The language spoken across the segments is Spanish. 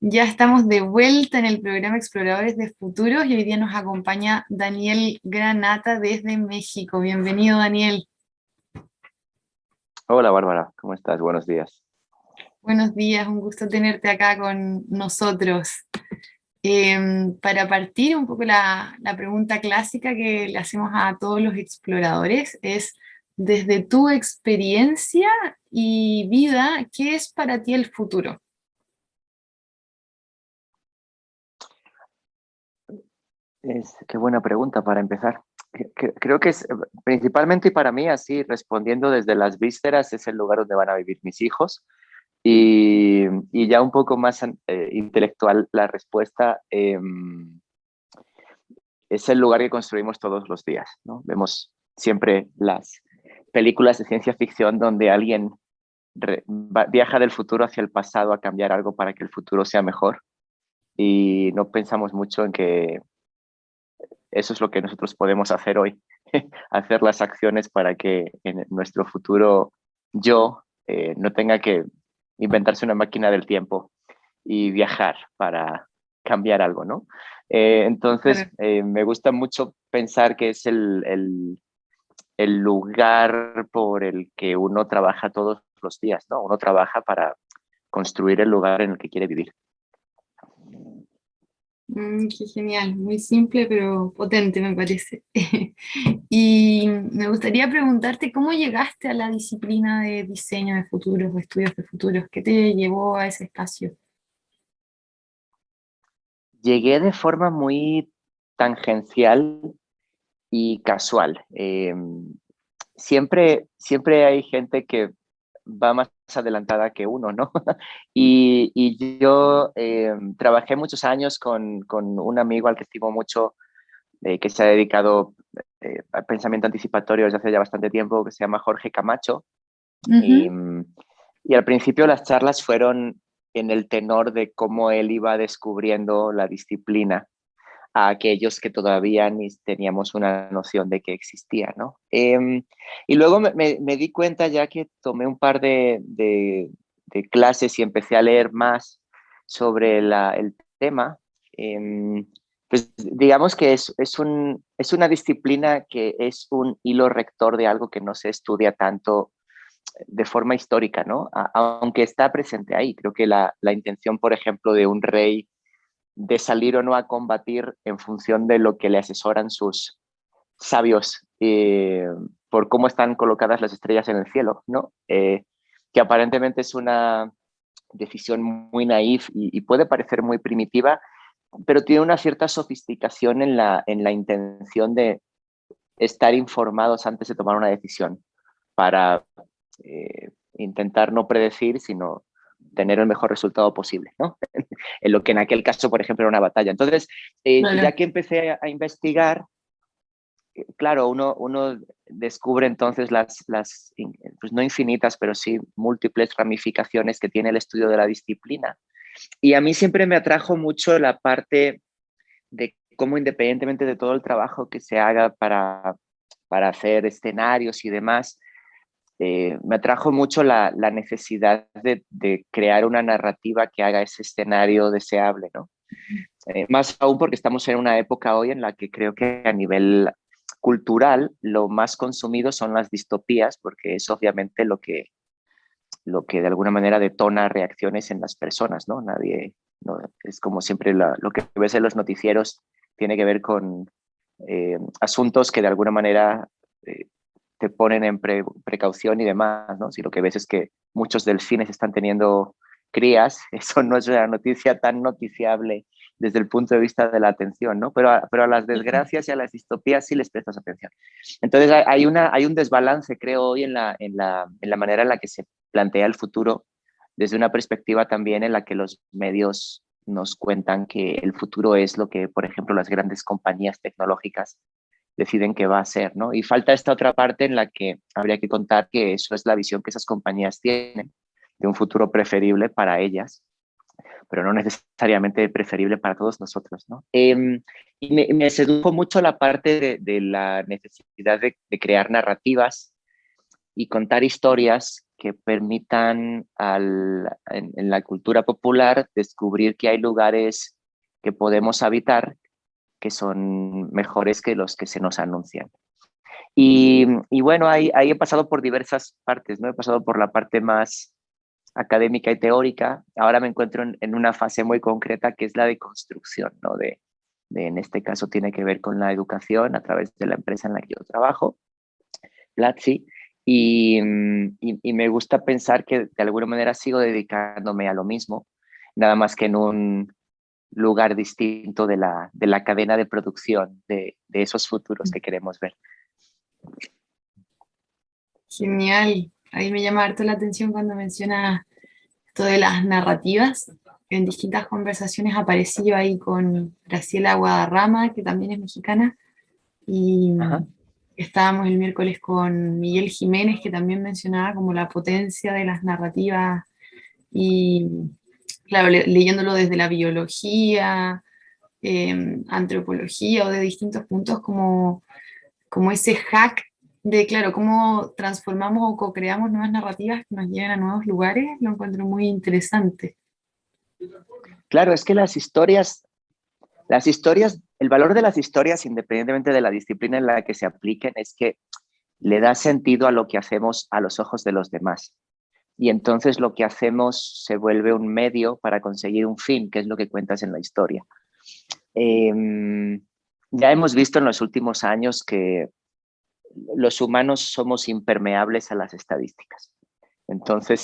Ya estamos de vuelta en el programa Exploradores de Futuros y hoy día nos acompaña Daniel Granata desde México. Bienvenido, Daniel. Hola Bárbara, ¿cómo estás? Buenos días. Buenos días, un gusto tenerte acá con nosotros. Para partir un poco la pregunta clásica que le hacemos a todos los exploradores es, desde tu experiencia y vida, ¿qué es para ti el futuro? Qué buena pregunta para empezar. Creo que es principalmente y para mí, así respondiendo desde las vísceras, es el lugar donde van a vivir mis hijos. Y ya un poco más intelectual la respuesta, es el lugar que construimos todos los días, ¿no? Vemos siempre las películas de ciencia ficción donde alguien viaja del futuro hacia el pasado a cambiar algo para que el futuro sea mejor y no pensamos mucho en que eso es lo que nosotros podemos hacer hoy, hacer las acciones para que en nuestro futuro yo no tenga que inventarse una máquina del tiempo y viajar para cambiar algo, ¿no? Entonces, Claro. me gusta mucho pensar que es el lugar por el que uno trabaja todos los días, ¿no? Uno trabaja para construir el lugar en el que quiere vivir. Qué genial, muy simple pero potente me parece. Y me gustaría preguntarte cómo llegaste a la disciplina de diseño de futuros o estudios de futuros, ¿qué te llevó a ese espacio? Llegué de forma muy tangencial y casual. Siempre hay gente que va más adelantada que uno, ¿no? Y yo trabajé muchos años con un amigo al que estimo mucho, que se ha dedicado al pensamiento anticipatorio desde hace ya bastante tiempo, que se llama Jorge Camacho. Y, Ujú. y al principio las charlas fueron en el tenor de cómo él iba descubriendo la disciplina a aquellos que todavía ni teníamos una noción de que existía, ¿no? Y luego me di cuenta ya que tomé un par de clases y empecé a leer más sobre el tema. Pues digamos que es una disciplina que es un hilo rector de algo que no se estudia tanto de forma histórica, ¿no? Aunque está presente ahí. Creo que la intención, por ejemplo, de un rey de salir o no a combatir en función de lo que le asesoran sus sabios, por cómo están colocadas las estrellas en el cielo, ¿no? Que aparentemente es una decisión muy naif y puede parecer muy primitiva, pero tiene una cierta sofisticación en la intención de estar informados antes de tomar una decisión para intentar no predecir, sino tener el mejor resultado posible, ¿no? En lo que en aquel caso, por ejemplo, era una batalla. Entonces, Claro. ya que empecé a investigar, claro, uno descubre entonces pues no infinitas, pero sí múltiples ramificaciones que tiene el estudio de la disciplina. Y a mí siempre me atrajo mucho la parte de cómo, independientemente de todo el trabajo que se haga para hacer escenarios y demás, me atrajo mucho la necesidad de crear una narrativa que haga ese escenario deseable, ¿no? Más aún porque estamos en una época hoy en la que creo que a nivel cultural lo más consumido son las distopías, porque es obviamente lo que de alguna manera detona reacciones en las personas, ¿no? Nadie, no, es como siempre lo que ves en los noticieros tiene que ver con asuntos que de alguna manera eh, te ponen en precaución y demás, ¿no? Si lo que ves es que muchos delfines están teniendo crías, eso no es una noticia tan noticiable desde el punto de vista de la atención, ¿no? Pero a las desgracias y a las distopías sí les prestas atención. Entonces hay un desbalance, creo, hoy en la manera en la que se plantea el futuro desde una perspectiva también en la que los medios nos cuentan que el futuro es lo que, por ejemplo, las grandes compañías tecnológicas deciden que va a ser, ¿no? Y falta esta otra parte en la que habría que contar que eso es la visión que esas compañías tienen de un futuro preferible para ellas, pero no necesariamente preferible para todos nosotros, ¿no? Y me sedujo mucho la parte de la necesidad de crear narrativas y contar historias que permitan en la cultura popular descubrir que hay lugares que podemos habitar que son mejores que los que se nos anuncian. Y bueno, ahí he pasado por diversas partes, ¿no? He pasado por la parte más académica y teórica. Ahora me encuentro en una fase muy concreta que es la de construcción, ¿no? En este caso tiene que ver con la educación a través de la empresa en la que yo trabajo, Platzi, y me gusta pensar que de alguna manera sigo dedicándome a lo mismo, nada más que en un lugar distinto de la cadena de producción de esos futuros que queremos ver. Genial. Ahí me llama harto la atención cuando mencionas esto de las narrativas. En distintas conversaciones aparecí ahí con Graciela Guadarrama, que también es mexicana, y Ajá. estábamos el miércoles con Miguel Jiménez, que también mencionaba como la potencia de las narrativas y, claro, leyéndolo desde la biología, antropología o de distintos puntos, como ese hack de, claro, cómo transformamos o co-creamos nuevas narrativas que nos lleven a nuevos lugares, lo encuentro muy interesante. Claro, es que las historias, el valor de las historias, independientemente de la disciplina en la que se apliquen, es que le da sentido a lo que hacemos a los ojos de los demás. Y entonces lo que hacemos se vuelve un medio para conseguir un fin, que es lo que cuentas en la historia. Ya hemos visto en los últimos años que los humanos somos impermeables a las estadísticas. Entonces,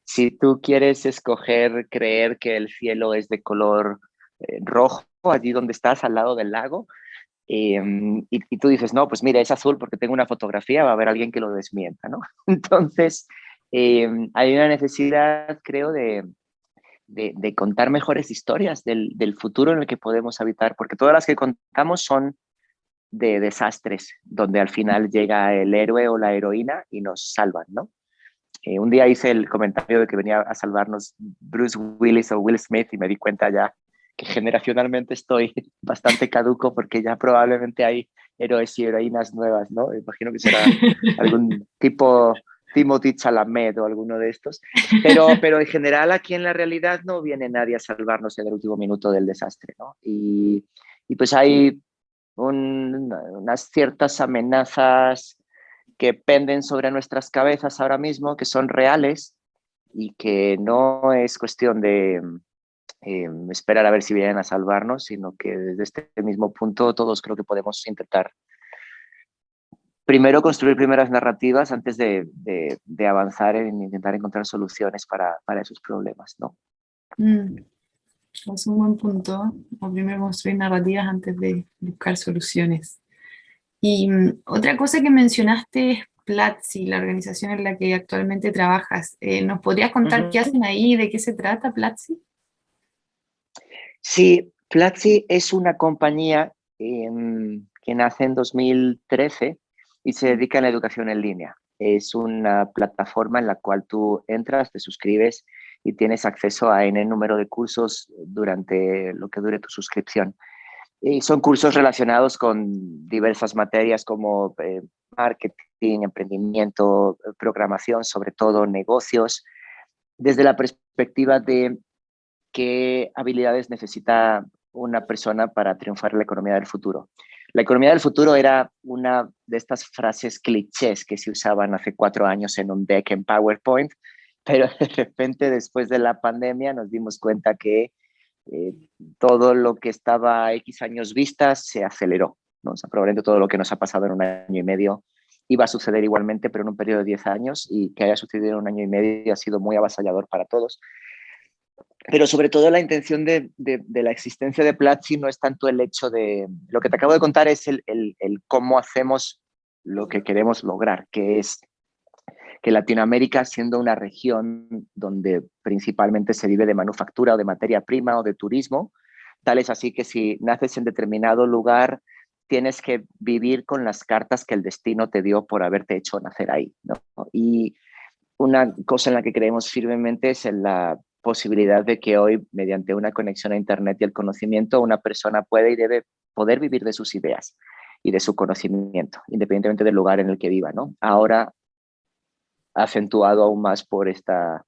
si tú quieres escoger creer que el cielo es de color rojo, allí donde estás, al lado del lago, y tú dices, no, pues mira, es azul porque tengo una fotografía, va a haber alguien que lo desmienta, ¿no? Entonces, hay una necesidad, creo, de contar mejores historias del futuro en el que podemos habitar, porque todas las que contamos son de desastres, donde al final llega el héroe o la heroína y nos salvan, ¿no? Un día hice el comentario de que venía a salvarnos Bruce Willis o Will Smith y me di cuenta ya que generacionalmente estoy bastante caduco porque ya probablemente hay héroes y heroínas nuevas, ¿no? Imagino que será algún tipo Timothy Chalamet o alguno de estos. Pero en general aquí en la realidad no viene nadie a salvarnos en el último minuto del desastre, ¿no? Y pues hay unas ciertas amenazas que penden sobre nuestras cabezas ahora mismo, que son reales y que no es cuestión de esperar a ver si vienen a salvarnos, sino que desde este mismo punto todos creo que podemos intentar primero construir primeras narrativas antes de avanzar en intentar encontrar soluciones para esos problemas, ¿no? Es un buen punto. O primero construir narrativas antes de buscar soluciones. Y otra cosa que mencionaste es Platzi, la organización en la que actualmente trabajas. ¿Nos podrías contar qué hacen ahí, de qué se trata Platzi? Sí, Platzi es una compañía que nace en 2013 y se dedica a la educación en línea. Es una plataforma en la cual tú entras, te suscribes y tienes acceso a N número de cursos durante lo que dure tu suscripción. Y son cursos relacionados con diversas materias como marketing, emprendimiento, programación, sobre todo negocios, desde la perspectiva de qué habilidades necesita una persona para triunfar en la economía del futuro. La economía del futuro era una de estas frases clichés que se usaban hace 4 años en un deck en PowerPoint, pero de repente después de la pandemia nos dimos cuenta que eh, todo lo que estaba a X años vista se aceleró, ¿no? O sea, probablemente todo lo que nos ha pasado en un año y medio iba a suceder igualmente, pero en un periodo de 10 años, y que haya sucedido en un año y medio ha sido muy avasallador para todos. Pero sobre todo la intención de la existencia de Platzi no es tanto el hecho de... Lo que te acabo de contar es el cómo hacemos lo que queremos lograr, que es que Latinoamérica, siendo una región donde principalmente se vive de manufactura o de materia prima o de turismo, tal es así que si naces en determinado lugar, tienes que vivir con las cartas que el destino te dio por haberte hecho nacer ahí, ¿no? Y una cosa en la que creemos firmemente es en la posibilidad de que hoy, mediante una conexión a Internet y el conocimiento, una persona puede y debe poder vivir de sus ideas y de su conocimiento, independientemente del lugar en el que viva, ¿no? Ahora, acentuado aún más por esta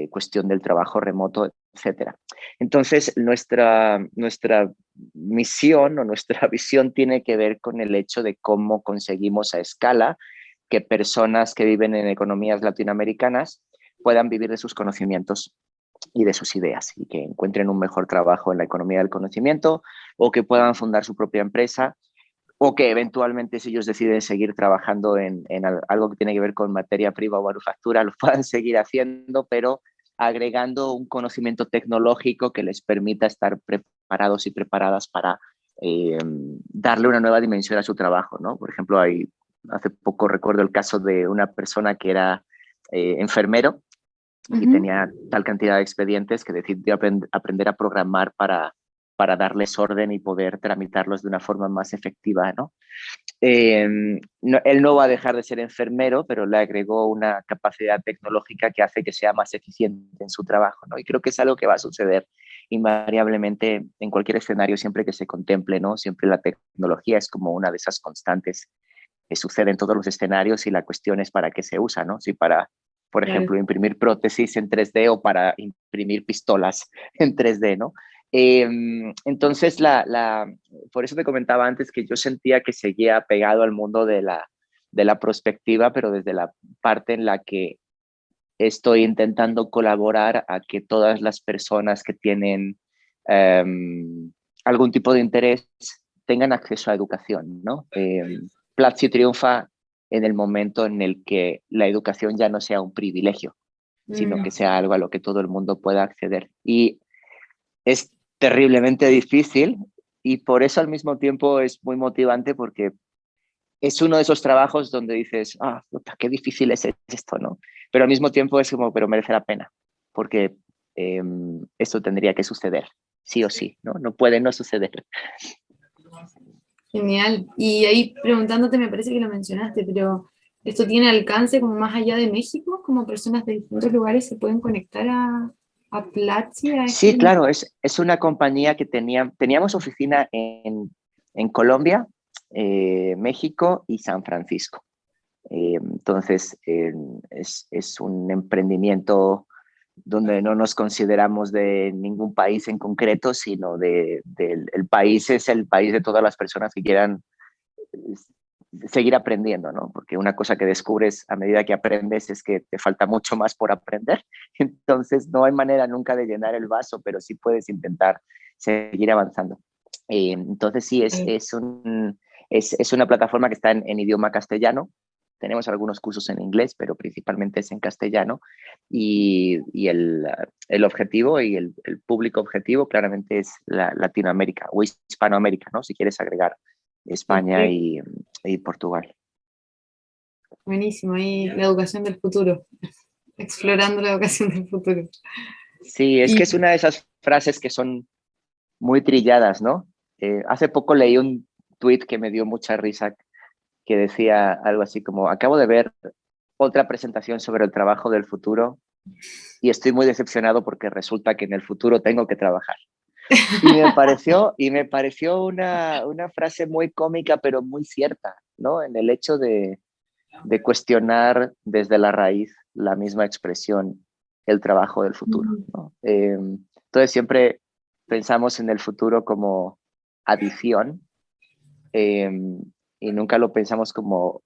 cuestión del trabajo remoto, etcétera. Entonces, nuestra misión o nuestra visión tiene que ver con el hecho de cómo conseguimos a escala que personas que viven en economías latinoamericanas puedan vivir de sus conocimientos y de sus ideas y que encuentren un mejor trabajo en la economía del conocimiento o que puedan fundar su propia empresa o que eventualmente si ellos deciden seguir trabajando en algo que tiene que ver con materia prima o manufactura, lo puedan seguir haciendo, pero agregando un conocimiento tecnológico que les permita estar preparados y preparadas para darle una nueva dimensión a su trabajo, ¿no? Por ejemplo, hace poco recuerdo el caso de una persona que era enfermero y tenía tal cantidad de expedientes que decidió aprender a programar para darles orden y poder tramitarlos de una forma más efectiva, ¿no? Él no va a dejar de ser enfermero, pero le agregó una capacidad tecnológica que hace que sea más eficiente en su trabajo, ¿no? Y creo que es algo que va a suceder invariablemente en cualquier escenario siempre que se contemple, ¿no? Siempre la tecnología es como una de esas constantes que sucede en todos los escenarios y la cuestión es para qué se usa, ¿no? Si para, por ejemplo, imprimir prótesis en 3D o para imprimir pistolas en 3D, ¿no? Entonces, por eso te comentaba antes que yo sentía que seguía pegado al mundo de la prospectiva, pero desde la parte en la que estoy intentando colaborar a que todas las personas que tienen algún tipo de interés tengan acceso a educación, ¿no? Platzi triunfa en el momento en el que la educación ya no sea un privilegio, sino que sea algo a lo que todo el mundo pueda acceder. Y es terriblemente difícil y por eso al mismo tiempo es muy motivante porque es uno de esos trabajos donde dices, puta, qué difícil es esto, ¿no? Pero al mismo tiempo es como, pero merece la pena, porque esto tendría que suceder, sí o sí, ¿no? No puede no suceder. Genial. Y ahí preguntándote, me parece que lo mencionaste, pero ¿esto tiene alcance como más allá de México? ¿Como personas de distintos lugares se pueden conectar a Platzi? Sí, claro, es una compañía que teníamos oficina en Colombia, México y San Francisco. Entonces, es un emprendimiento donde no nos consideramos de ningún país en concreto, sino el país es el país de todas las personas que quieran seguir aprendiendo, ¿no? Porque una cosa que descubres a medida que aprendes es que te falta mucho más por aprender. Entonces, no hay manera nunca de llenar el vaso, pero sí puedes intentar seguir avanzando. Entonces, sí, es una plataforma que está en idioma castellano. Tenemos algunos cursos en inglés, pero principalmente es en castellano. Y el objetivo y el público objetivo claramente es Latinoamérica o Hispanoamérica, ¿no? Si quieres agregar España y Portugal. Buenísimo, ahí la educación del futuro, explorando la educación del futuro. Sí, es que es una de esas frases que son muy trilladas, ¿no? Hace poco leí un tuit que me dio mucha risa que decía algo así como, acabo de ver otra presentación sobre el trabajo del futuro y estoy muy decepcionado porque resulta que en el futuro tengo que trabajar. Y me pareció una frase muy cómica, pero muy cierta, ¿no? En el hecho de cuestionar desde la raíz la misma expresión, el trabajo del futuro, ¿no? Entonces siempre pensamos en el futuro como adición eh, y nunca lo pensamos como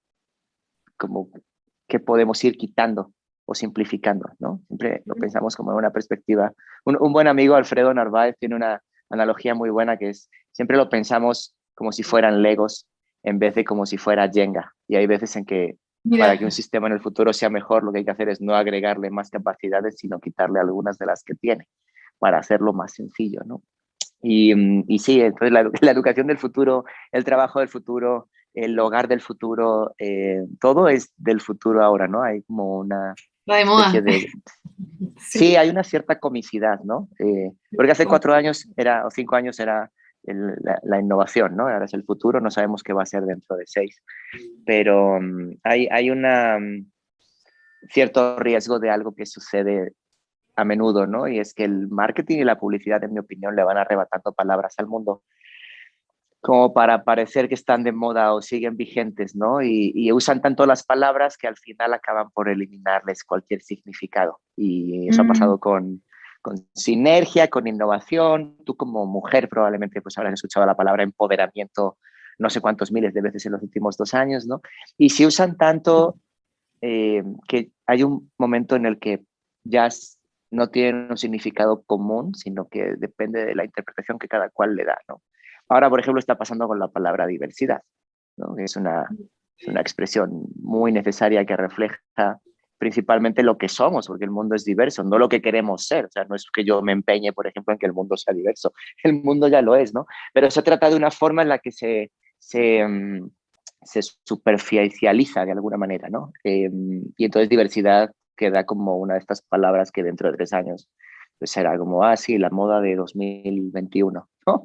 que podemos ir quitando o simplificando, ¿no? Siempre lo pensamos como en una perspectiva. Un buen amigo, Alfredo Narváez, tiene una analogía muy buena que es, siempre lo pensamos como si fueran Legos en vez de como si fuera Jenga. Y hay veces en que para que un sistema en el futuro sea mejor, lo que hay que hacer es no agregarle más capacidades, sino quitarle algunas de las que tiene para hacerlo más sencillo, ¿no? Y sí, entonces la educación del futuro, el trabajo del futuro, el hogar del futuro, todo es del futuro ahora, ¿no? Hay como una Va de especie moda. de... Sí. Sí, hay una cierta comicidad, ¿no? Porque hace 4 años o 5 años era la innovación, ¿no? Ahora es el futuro, no sabemos qué va a ser dentro de 6. Pero hay un cierto riesgo de algo que sucede a menudo, ¿no? Y es que el marketing y la publicidad, en mi opinión, le van arrebatando palabras al mundo. como para parecer que están de moda o siguen vigentes, ¿no? Y usan tanto las palabras que al final acaban por eliminarles cualquier significado. Y eso ha Mm, pasado con sinergia, con innovación. Tú como mujer probablemente pues habrás escuchado la palabra empoderamiento no sé cuántos miles de veces en los últimos 2 años, ¿no? Y si usan tanto que hay un momento en el que ya no tienen un significado común, sino que depende de la interpretación que cada cual le da, ¿no? Ahora, por ejemplo, está pasando con la palabra diversidad, ¿no? Es una expresión muy necesaria que refleja principalmente lo que somos, porque el mundo es diverso, no lo que queremos ser. O sea, no es que yo me empeñe, por ejemplo, en que el mundo sea diverso. El mundo ya lo es, ¿no? Pero se trata de una forma en la que se superficializa de alguna manera, ¿no? Y entonces diversidad queda como una de estas palabras que dentro de 3 años pues será como, ah, sí, la moda de 2021, ¿no?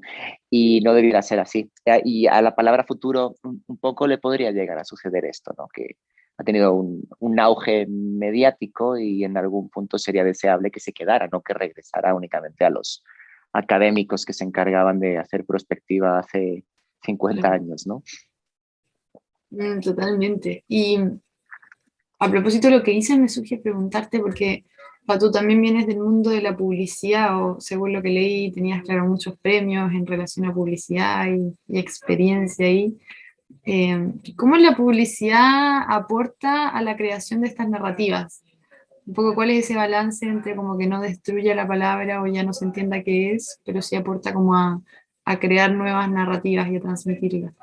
Y no debiera ser así. Y a la palabra futuro un poco le podría llegar a suceder esto, ¿no? Que ha tenido un auge mediático y en algún punto sería deseable que se quedara, no que regresara únicamente a los académicos que se encargaban de hacer prospectiva hace 50 claro. años, ¿no? Totalmente. Y a propósito de lo que dices, me surge preguntarte, porque tú también vienes del mundo de la publicidad, o según lo que leí, tenías, claro, muchos premios en relación a publicidad y experiencia ahí. ¿Cómo la publicidad aporta a la creación de estas narrativas? Un poco cuál es ese balance entre como que no destruya la palabra o ya no se entienda qué es, pero sí aporta como a crear nuevas narrativas y a transmitirlas.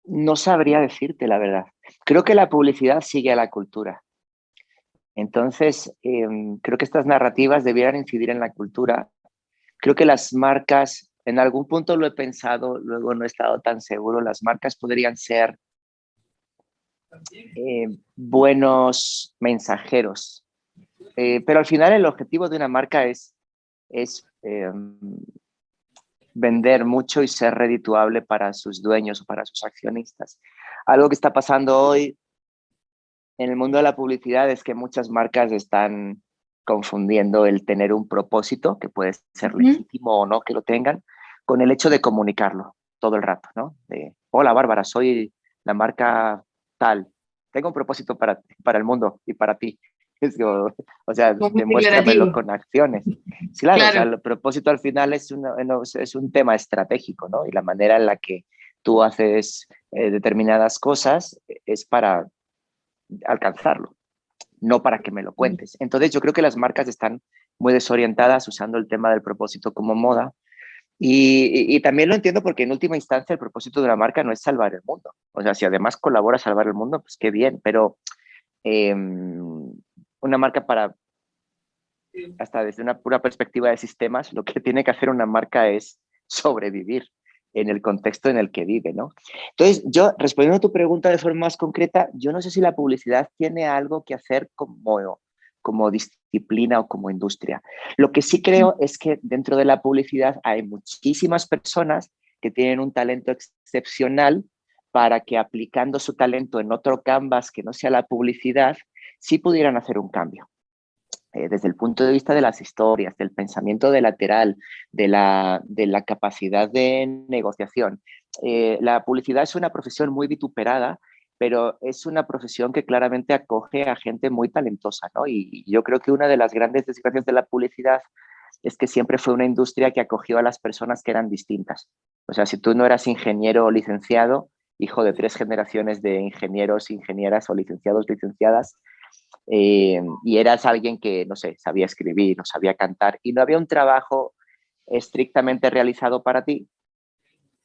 No sabría decirte la verdad. Creo que la publicidad sigue a la cultura. Entonces, creo que estas narrativas debieran incidir en la cultura. Creo que las marcas, en algún punto lo he pensado, luego no he estado tan seguro, las marcas podrían ser buenos mensajeros. Pero al final el objetivo de una marca es vender mucho y ser redituable para sus dueños o para sus accionistas. Algo que está pasando hoy en el mundo de la publicidad es que muchas marcas están confundiendo el tener un propósito, que puede ser Ujú. legítimo o no que lo tengan, con el hecho de comunicarlo todo el rato, ¿no? De, hola Bárbara, soy la marca tal, tengo un propósito para el mundo y para ti. O sea, Como muy demuéstramelo declarativo. con acciones. Sí, claro, o sea, Claro. el propósito al final es un tema estratégico, ¿no? Y la manera en la que tú haces determinadas cosas es para alcanzarlo, no para que me lo cuentes. Entonces yo creo que las marcas están muy desorientadas usando el tema del propósito como moda. Y también lo entiendo porque en última instancia el propósito de una marca no es salvar el mundo. O sea, si además colabora a salvar el mundo, pues qué bien, pero una marca para, hasta desde una pura perspectiva de sistemas, lo que tiene que hacer una marca es sobrevivir en el contexto en el que vive, ¿no? Entonces, yo, respondiendo a tu pregunta de forma más concreta, yo no sé si la publicidad tiene algo que hacer como disciplina o como industria. Lo que sí creo es que dentro de la publicidad hay muchísimas personas que tienen un talento excepcional para que aplicando su talento en otro canvas que no sea la publicidad, sí pudieran hacer un cambio desde el punto de vista de las historias, del pensamiento de lateral, de la capacidad de negociación. La publicidad es una profesión muy vituperada, pero es una profesión que claramente acoge a gente muy talentosa, ¿no? Y yo creo que una de las grandes desgracias de la publicidad es que siempre fue una industria que acogió a las personas que eran distintas. O sea, si tú no eras ingeniero o licenciado, hijo de 3 generaciones de ingenieros, ingenieras o licenciados, licenciadas, y eras alguien que, no sé, sabía escribir o sabía cantar y no había un trabajo estrictamente realizado para ti,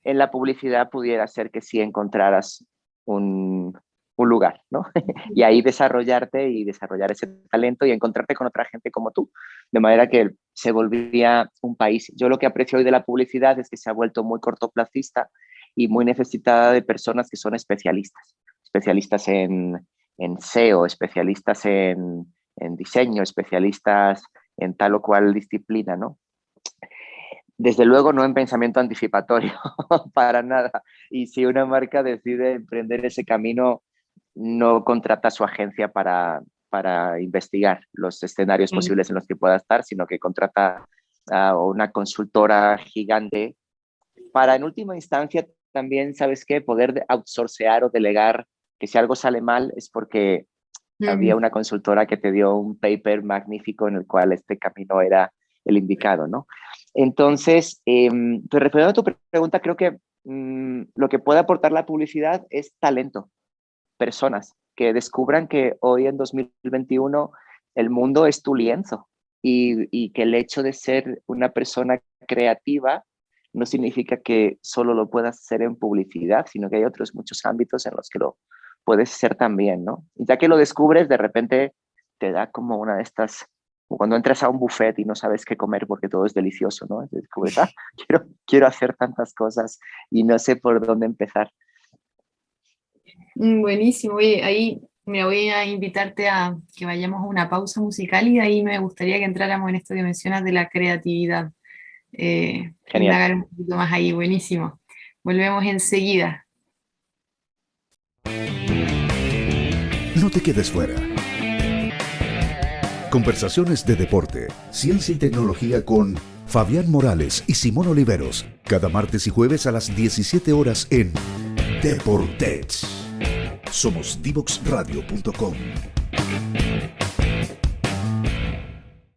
en la publicidad pudiera ser que sí encontraras un lugar, ¿no? Y ahí desarrollarte y desarrollar ese talento y encontrarte con otra gente como tú, de manera que se volvía un país. Yo lo que aprecio hoy de la publicidad es que se ha vuelto muy cortoplacista y muy necesitada de personas que son especialistas, especialistas en SEO, especialistas en diseño, especialistas en tal o cual disciplina, ¿no? Desde luego no en pensamiento anticipatorio, para nada. Y si una marca decide emprender ese camino, no contrata a su agencia para investigar los escenarios Mm. posibles en los que pueda estar, sino que contrata o una consultora gigante, para en última instancia también, ¿sabes qué? Poder outsourcear o delegar, que si algo sale mal es porque había una consultora que te dio un paper magnífico en el cual este camino era el indicado, ¿no? Entonces, pues respondiendo a tu pregunta, creo que lo que puede aportar la publicidad es talento, personas que descubran que hoy en 2021 el mundo es tu lienzo y que el hecho de ser una persona creativa no significa que solo lo puedas hacer en publicidad, sino que hay otros muchos ámbitos en los que lo puedes hacer también, ¿no? Y ya que lo descubres, de repente te da como una de estas, como cuando entras a un buffet y no sabes qué comer porque todo es delicioso, ¿no? Descubres, quiero hacer tantas cosas y no sé por dónde empezar. Buenísimo. Oye, ahí me voy a invitarte a que vayamos a una pausa musical y de ahí me gustaría que entráramos en esto que mencionas de la creatividad. Genial. Indagar un poquito más ahí, buenísimo. Volvemos enseguida. No te quedes fuera. Conversaciones de deporte, ciencia y tecnología con Fabián Morales y Simón Oliveros, cada martes y jueves a las 17 horas en Deportech. Somos divoxradio.com.